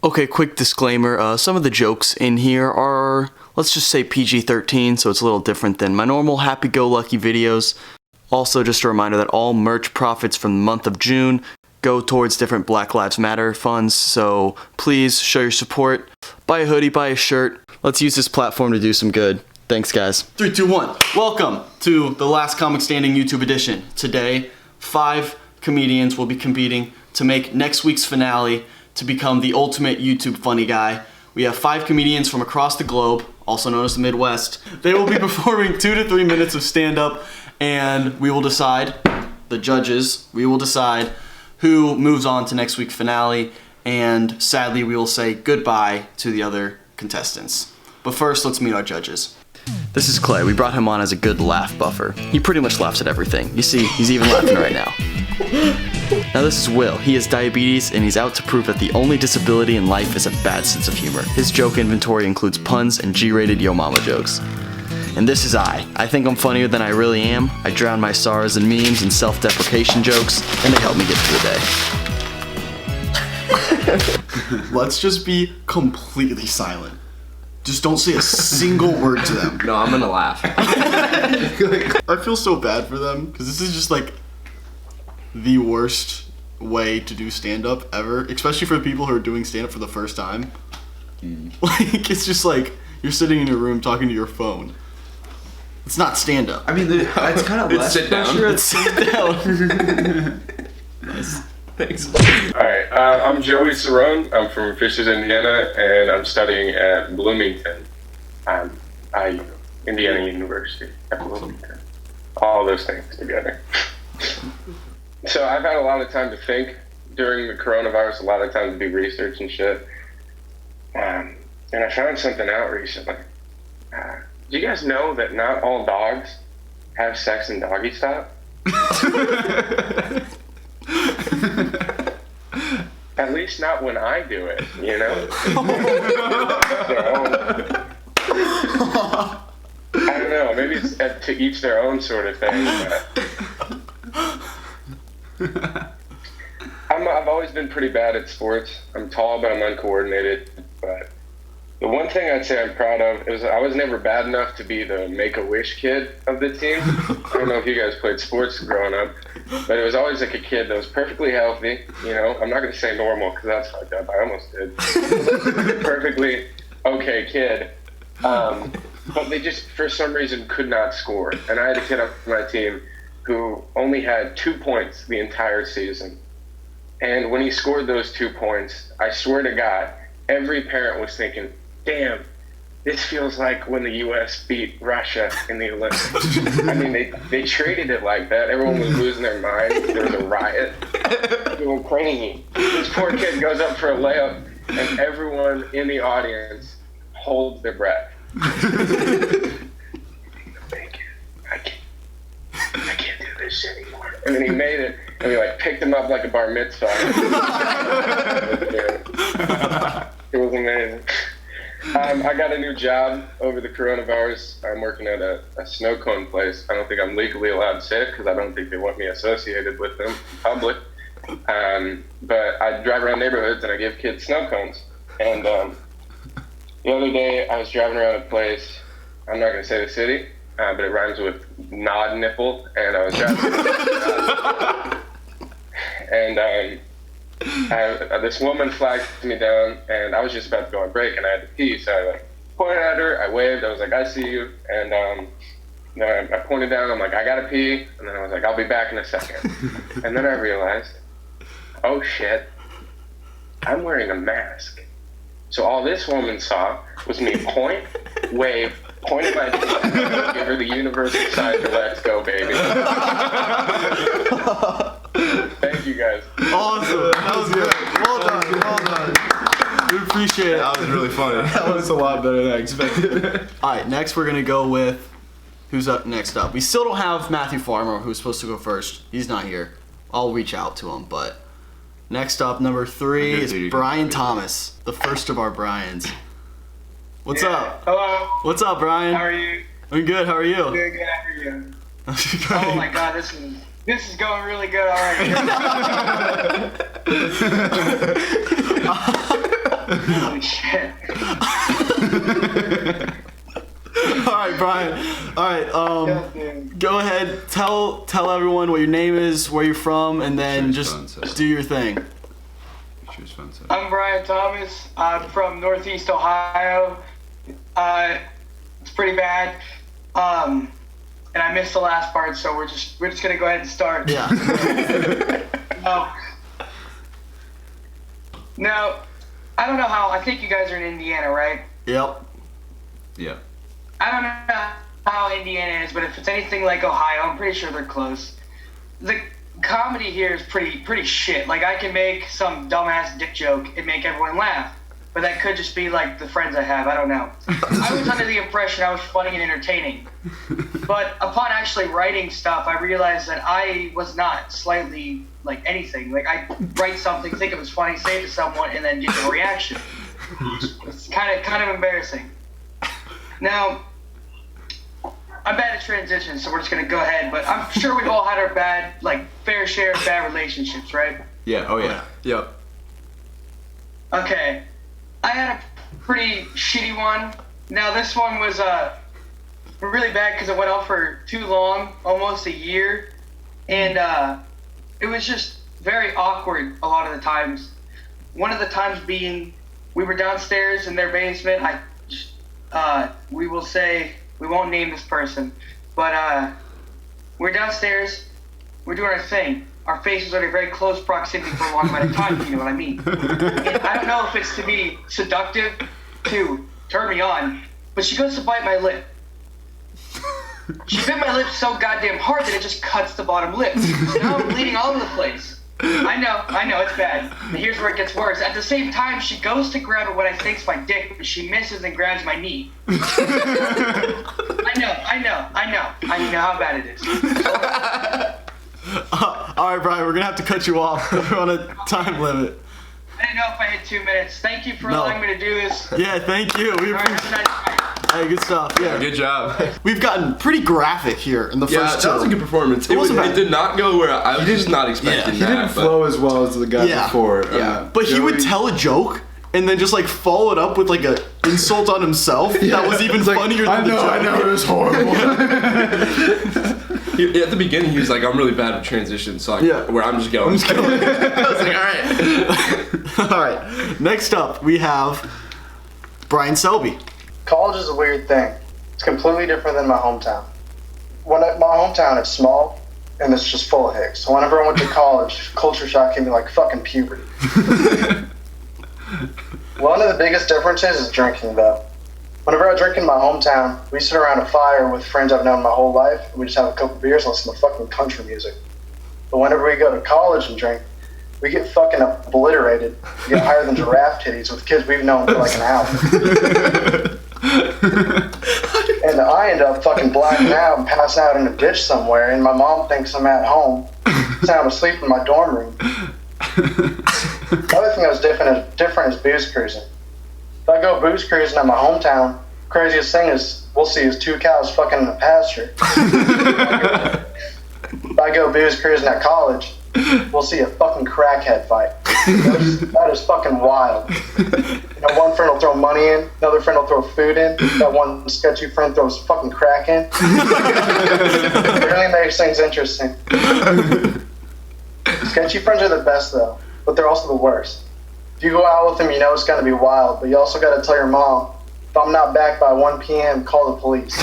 Okay, quick disclaimer. Some of the jokes in here are, let's just say PG-13, so it's a little different than my normal happy-go-lucky videos. Also, just a reminder that all merch profits from the month of June go towards different Black Lives Matter funds, so please show your support. Buy a hoodie, buy a shirt. Let's use this platform to do some good. Thanks, guys. 3, 2, 1. Welcome to the Last Comic Standing YouTube edition. Today, 5 comedians will be competing to make next week's finale to become the ultimate YouTube funny guy. We have 5 comedians from across the globe, also known as the Midwest. They will be performing 2 to 3 minutes of stand-up, and we will decide, the judges, we will decide who moves on to next week's finale, and sadly we will say goodbye to the other contestants. But first, let's meet our judges. This is Clay. We brought him on as a good laugh buffer. He pretty much laughs at everything. You see, he's even laughing right now. Now this is Will. He has diabetes and he's out to prove that the only disability in life is a bad sense of humor. His joke inventory includes puns and G-rated yo mama jokes. And this is I. I think I'm funnier than I really am. I drown my sorrows in memes and self-deprecation jokes, and they help me get through the day. Let's just be completely silent. Just don't say a single word to them. No, I'm gonna laugh. I feel so bad for them, because this is just like the worst way to do stand-up ever, especially for people who are doing stand-up for the first time. Like, it's just like you're sitting in your room talking to your phone. It's not stand-up. I mean, it's kind of less sit down. It's sit down. Nice. Thanks. Alright, I'm Joey Cerone. I'm from Fishers, Indiana, and I'm studying at Bloomington. Indiana University at Bloomington. All those things together. So I've had a lot of time to think during the coronavirus, a lot of time to do research and shit. And I found something out recently. Do you guys know that not all dogs have sex in doggy style? At least not when I do it, you know? I don't know, maybe it's to each their own sort of thing, but I've always been pretty bad at sports. I'm tall, but I'm uncoordinated. But the one thing I'd say I'm proud of is I was never bad enough to be the Make-A-Wish kid of the team. I don't know if you guys played sports growing up, but it was always like a kid that was perfectly healthy. You know, I'm not going to say normal because that's fucked up. I almost did. Perfectly okay kid. But they just, for some reason, could not score. And I had a kid on my team who only had 2 points the entire season. And when he scored those 2 points, I swear to God, every parent was thinking, damn, this feels like when the U.S. beat Russia in the Olympics. I mean, they treated it like that. Everyone was losing their mind. There was a riot. They were crazy. This poor kid goes up for a layup, and everyone in the audience holds their breath. I can't do this shit anymore. And then he made it, and we like picked him up like a bar mitzvah. It was amazing. I got a new job over the coronavirus. I'm working at a snow cone place. I don't think I'm legally allowed to say it because I don't think they want me associated with them in public. But I drive around neighborhoods and I give kids snow cones. And the other day I was driving around a place, I'm not going to say the city, but it rhymes with nod nipple, and I was driving and this woman flagged me down, and I was just about to go on break, and I had to pee, so I like pointed at her, I waved, I was like, I see you, and you know, I pointed down, I'm like, I gotta pee, and then I was like, I'll be back in a second. And then I realized, oh shit, I'm wearing a mask. So all this woman saw was me point, wave, point at my dick, give her the universal sign for let's go, baby. Thank you guys. Awesome. That was good. Well done. We appreciate it. That was really funny. That was a lot better than I expected. Alright, next we're going to go with, who's up next up? We still don't have Matthew Farmer, who's supposed to go first. He's not here. I'll reach out to him, but next up, number 3 is Brian Thomas, the first of our Brians. What's up? Hello. What's up, Brian? How are you? I'm good. How are you? Doing good. How are you? Oh my God, this is going really good already. Holy shit. All right, Brian. All right. Go ahead. Tell everyone what your name is, where you're from, and then just do your thing. I'm Brian Thomas. I'm from Northeast Ohio. It's pretty bad. And I missed the last part, so we're just gonna go ahead and start. Yeah. Now, I don't know how. I think you guys are in Indiana, right? Yep. Yeah. I don't know how Indiana is, but if it's anything like Ohio, I'm pretty sure they're close. The comedy here is pretty shit. Like, I can make some dumbass dick joke and make everyone laugh, but that could just be like the friends I have. I don't know. I was under the impression I was funny and entertaining, but upon actually writing stuff, I realized that I was not slightly like anything. Like, I write something, think it was funny, say it to someone, and then get a reaction. It's kind of embarrassing. Now, I'm bad at transitions, so we're just gonna go ahead. But I'm sure we've all had our fair share of bad relationships, right? Yeah. Oh yeah. Yep. Okay, I had a pretty shitty one. Now this one was really bad because it went on for too long, almost a year, and it was just very awkward a lot of the times. One of the times being, we were downstairs in their basement. We will say, we won't name this person, but we're downstairs, we're doing our thing. Our faces are in a very close proximity for a long amount of time, if you know what I mean. And I don't know if it's to be seductive, to turn me on, but she goes to bite my lip. She bit my lip so goddamn hard that it just cuts the bottom lip. Now I'm bleeding all over the place. I know, it's bad. But here's where it gets worse. At the same time, she goes to grab what I think's my dick, but she misses and grabs my knee. I know how bad it is. All right, Brian, we're gonna have to cut you off. We're on a time limit. I didn't know if I hit 2 minutes. Thank you for allowing me to do this. Yeah, thank you. We All right, have a nice night. Hey, good stuff. Yeah. Good job. We've gotten pretty graphic here in the first two. That was a good performance. It wasn't bad. It did not go where I was just not expecting He that. didn't flow as well as the guy before. But he would tell a joke and then just like follow it up with like a insult on himself that was even funnier than the joke. I know, it was horrible. At the beginning, he was like, "I'm really bad at transitions," so where I'm just going. I was like, "All right." All right. Next up, we have Brian Selby. College is a weird thing. It's completely different than my hometown. My hometown is small, and it's just full of hicks. So whenever I went to college, culture shock hit me like fucking puberty. One of the biggest differences is drinking, though. Whenever I drink in my hometown, we sit around a fire with friends I've known my whole life, and we just have a couple beers and listen to fucking country music. But whenever we go to college and drink, we get fucking obliterated. We get higher than giraffe titties with kids we've known for like an hour. And I end up fucking blacking out and passing out in a ditch somewhere, and my mom thinks I'm at home, sound asleep in my dorm room. The other thing that was different is booze cruising. If I go booze cruising at my hometown, craziest thing is we'll see is two cows fucking in a pasture. If I go booze cruising at college, we'll see a fucking crackhead fight. That is fucking wild. You know, one friend will throw money in, another friend will throw food in, that one sketchy friend throws fucking crack in. It really makes things interesting. Sketchy friends are the best though, but they're also the worst. If you go out with them, you know it's gonna be wild, but you also gotta tell your mom, if I'm not back by 1 p.m., call the police.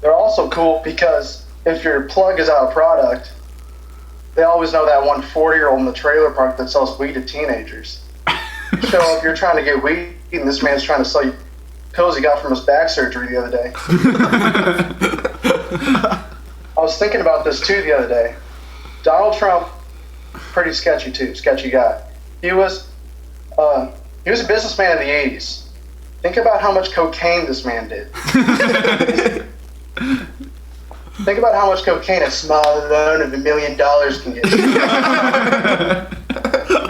They're also cool because if your plug is out of product, they always know that one 40-year-old in the trailer park that sells weed to teenagers. So if you're trying to get weed and this man's trying to sell you pills he got from his back surgery the other day. I was thinking about this too the other day. Donald Trump, pretty sketchy too, sketchy guy. He was a businessman in the 80s. Think about how much cocaine this man did. Think about how much cocaine a small loan of $1 million can get.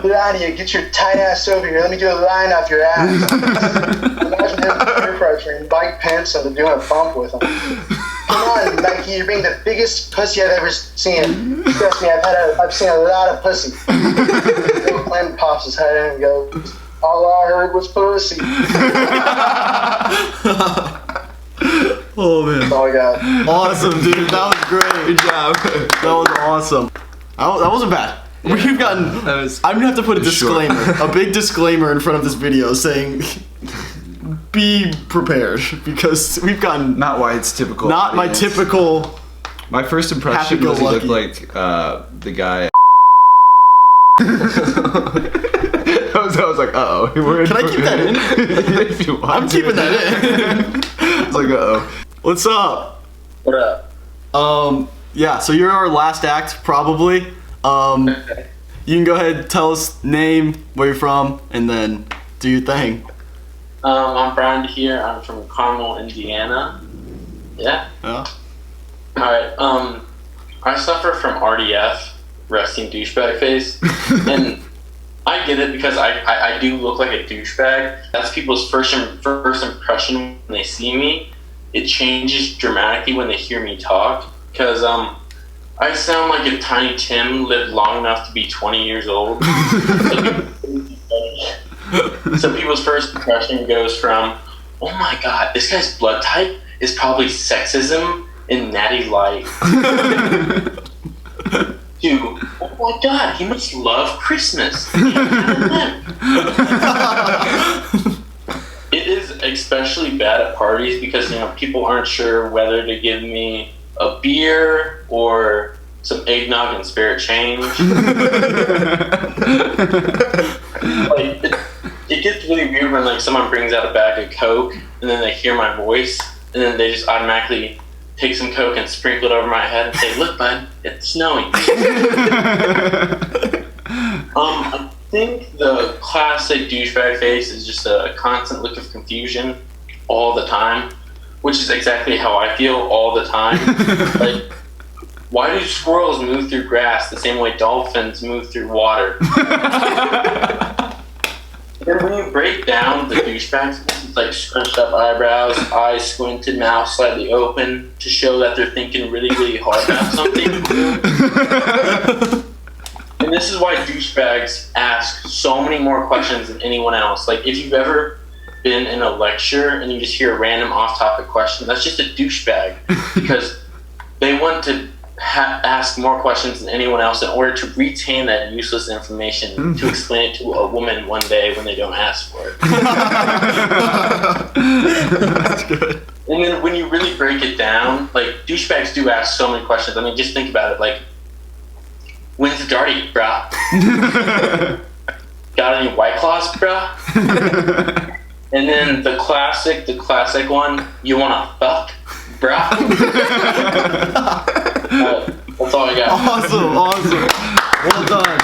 Get out of here, get your tight ass over here. Let me get a line off your ass. Imagine him peer pressuring Mike Pence into doing a bump with him. Come on, Mikey, you're being the biggest pussy I've ever seen. Trust me, I've seen a lot of pussy. Landon pops his head in and goes, "All I heard was pussy." Oh man. That's all I got. Awesome, dude. That was great. Good job. That was awesome. That wasn't bad. We've gotten. I'm gonna have to put a disclaimer, a big disclaimer in front of this video saying, "Be prepared," because we've gotten Not why it's typical. not my audience. typical. My first impression was he looked Happy-go-lucky. like the guy. I was like, uh-oh. Can I keep that in? If you want I'm to. keeping that in. I was like, uh-oh. What's up? What up? Yeah. So you're our last act, probably. You can go ahead and tell us name, where you're from, and then do your thing. I'm Brian here. I'm from Carmel, Indiana. Yeah. Yeah. Alright, I suffer from RDF, resting douchebag face, and I get it because I do look like a douchebag. That's people's first impression when they see me. It changes dramatically when they hear me talk, because I sound like if Tiny Tim lived long enough to be 20 years old. So people's first impression goes from, "Oh my god, this guy's blood type is probably sexism in Natty Light," to, "Oh my god, he must love Christmas." It is especially bad at parties because, you know, people aren't sure whether to give me a beer or some eggnog and spare change. Like, it gets really weird when, like, someone brings out a bag of Coke and then they hear my voice and then they just automatically take some Coke and sprinkle it over my head and say, "Look, bud, it's snowing." I think the classic douchebag face is just a constant look of confusion all the time, which is exactly how I feel all the time. Like, why do squirrels move through grass the same way dolphins move through water? And when you break down the douchebags, it's like scrunched up eyebrows, eyes squinted, mouth slightly open to show that they're thinking really, really hard about something. And this is why douchebags ask so many more questions than anyone else. Like, if you've ever been in a lecture and you just hear a random off-topic question, that's just a douchebag, because they want to ask more questions than anyone else in order to retain that useless information to explain it to a woman one day when they don't ask for it. That's good. And then when you really break it down, like, douchebags do ask so many questions. I mean, just think about it. Like, when's the darty, brah? Got any White Claws, brah? And then the classic one, you wanna fuck, brah? That's all I got. Awesome. Well done.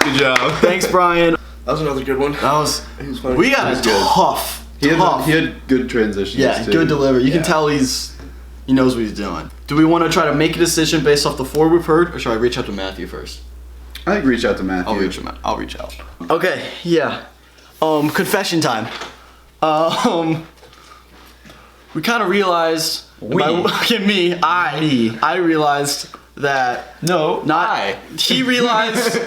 Good job. Thanks, Brian. That was another good one. That was. He was funny. We got He a was good. tough. He had good transitions. Yeah, too. good delivery. You can Yeah. tell he knows what he's doing. Do we want to try to make a decision based off the 4 we've heard, or should I reach out to Matthew first? I think reach out to Matthew. I'll reach out. Okay, yeah. Confession time. We kind of realized. I realized that he realized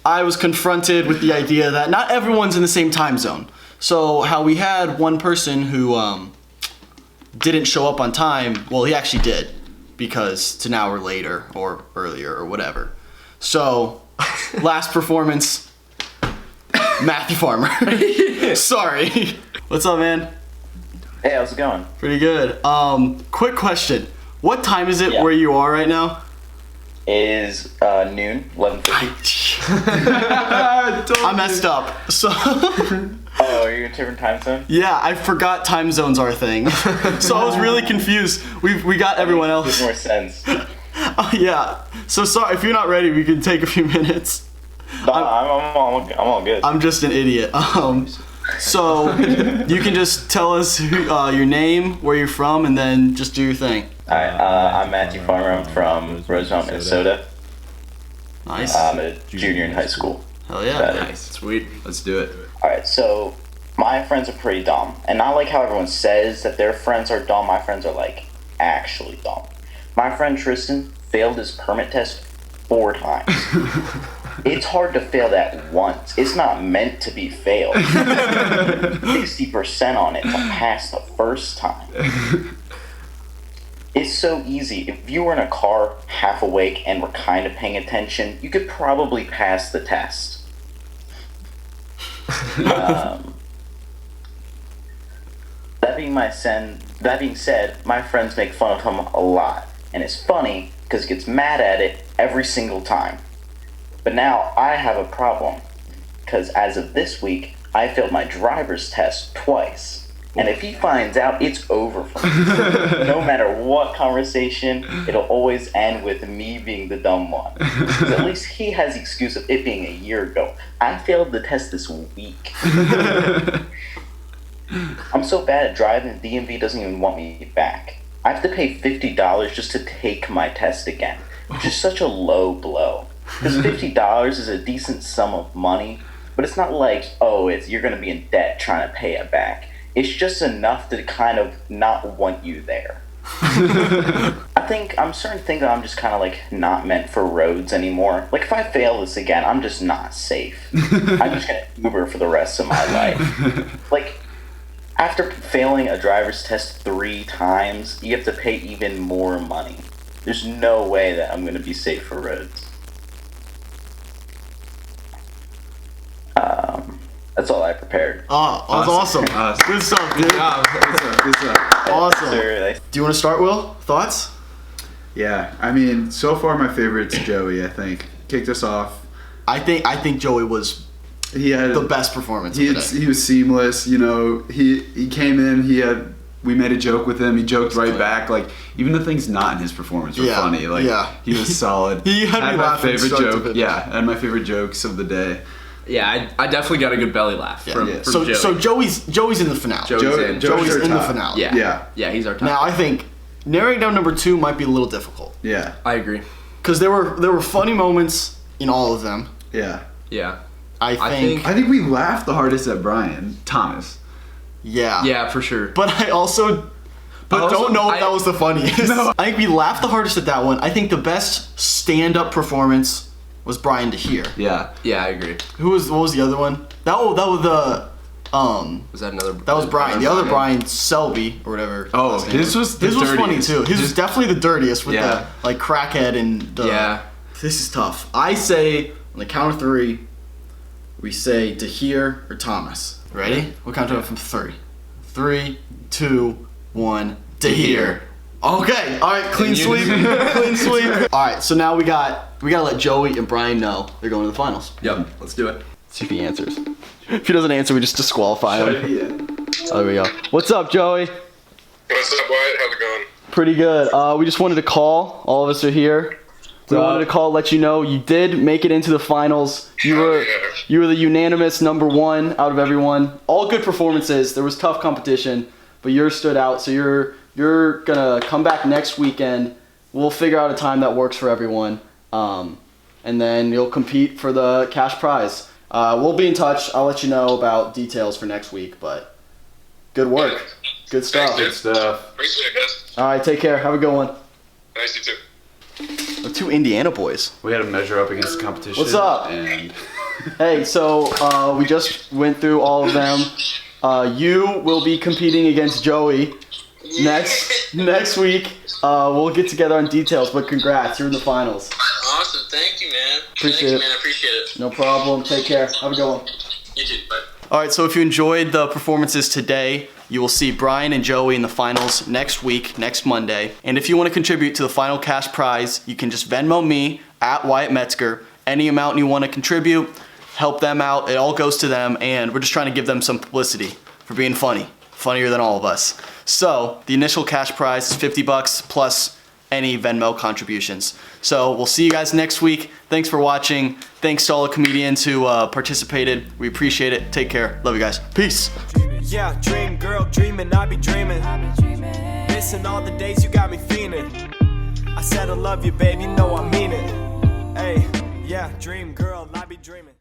I was confronted with the idea that not everyone's in the same time zone. So how we had one person who didn't show up on time, well, he actually did, because it's an hour later or earlier or whatever. So last performance, Matthew Farmer. Sorry. What's up, man? Hey, how's it going? Pretty good. Quick question. What time is it Yeah. where you are right now? It is noon, 11:50. I messed up. So Oh, are you in a different time zone? yeah, I forgot time zones are a thing. So I was really confused. We got everyone Makes else. more sense. Oh, yeah. So sorry if you're not ready. We can take a few minutes. No, I'm all good. I'm just an idiot. So you can just tell us your name, where you're from, and then just do your thing. Alright, I'm Matthew Farmer. I'm from Rosemount, Minnesota. Nice. I'm a junior in high school. Hell yeah. That Nice. Sweet. Let's do it. Alright, so my friends are pretty dumb. And not like how everyone says that their friends are dumb, my friends are like actually dumb. My friend Tristan failed his permit test 4 times. It's hard to fail that once. It's not meant to be failed. 60% on it to pass the first time. It's so easy. If you were in a car, half awake, and were kind of paying attention, you could probably pass the test. That being said, my friends make fun of him a lot. And it's funny, because he gets mad at it every single time. But now I have a problem, because as of this week, I failed my driver's test twice. And if he finds out, it's over for me. No matter what conversation, it'll always end with me being the dumb one. 'Cause at least he has the excuse of it being a year ago. I failed the test this week. I'm so bad at driving, the DMV doesn't even want me back. I have to pay $50 just to take my test again, which is such a low blow. Because $50 is a decent sum of money, but it's not like, you're going to be in debt trying to pay it back. It's just enough to kind of not want you there. I'm starting to think that I'm just kind of like not meant for roads anymore. Like if I fail this again, I'm just not safe. I'm just going to Uber for the rest of my life. Like, after failing a driver's test 3 times, you have to pay even more money. There's no way that I'm going to be safe for roads. That's all I prepared. Oh, that was awesome. Good stuff, dude. Good stuff. Awesome. Sir, Do you want to start, Will? Thoughts? Yeah, I mean, so far my favorite's Joey, I think. Kicked us off. I think Joey was He had the best performance of the day. He was seamless, you know. He came in, we made a joke with him, he joked right back. Like, even the things not in his performance were funny. Like, he was solid. He had me my laughing favorite start to joke. finish. Yeah, I had my favorite jokes of the day. Yeah, I definitely got a good belly laugh from Joey. So Joey's in the finale. Joey's in the finale. Yeah, he's our top. Now I think narrowing down number 2 might be a little difficult. Yeah. I agree. Because there were funny moments in all of them. Yeah. Yeah. I think we laughed the hardest at Brian Thomas. Yeah. Yeah, for sure. But I also don't know if that was the funniest. No. I think we laughed the hardest at that one. I think the best stand-up performance was Brian to hear. Yeah. Yeah, I agree. What was the other one? That was the Was that another? That was Brian. The other Brian, Selby or whatever. Oh, his was funny too. His was definitely the dirtiest with the like crackhead and the. Yeah. This is tough. I say on the count of 3, we say Tahir or Thomas. Ready? We'll count down from 3. 3, 2, 1. Tahir. Okay. All right. Clean sweep. Clean sweep. All right. So now we gotta let Joey and Brian know they're going to the finals. Yep. Let's do it. See if he answers. If he doesn't answer, we just disqualify him. There we go. What's up, Joey? What's up, Wyatt? How's it going? Pretty good. We just wanted to call. All of us are here. We wanted to call, let you know you did make it into the finals. You were the unanimous number 1 out of everyone. All good performances. There was tough competition, but yours stood out. So you're gonna come back next weekend. We'll figure out a time that works for everyone, and then you'll compete for the cash prize. We'll be in touch. I'll let you know about details for next week. But good work. Good stuff. Thanks, dude. Appreciate it, guys. All right, take care. Have a good one. Nice, you too. The 2 Indiana boys. We had to measure up against the competition. What's up? And Hey, so we just went through all of them. You will be competing against Joey next week. We'll get together on details, but congrats, you're in the finals. Awesome, thank you, man. Appreciate it. Man, I appreciate it. No problem. Take care. Have a good one. You too, bye. All right, so if you enjoyed the performances today, you will see Brian and Joey in the finals next week, next Monday. And if you want to contribute to the final cash prize, you can just Venmo me at Wyatt Metzger. Any amount you want to contribute, help them out. It all goes to them, and we're just trying to give them some publicity for being funny. Funnier than all of us. So the initial cash prize is $50 plus any Venmo contributions. So we'll see you guys next week. Thanks for watching. Thanks to all the comedians who participated. We appreciate it. Take care. Love you guys. Peace. Yeah, dream girl, dreaming, I be dreaming. Missing all the days you got me feeling. I said I love you, babe, you know I mean it. Hey, yeah, dream girl, I be dreaming.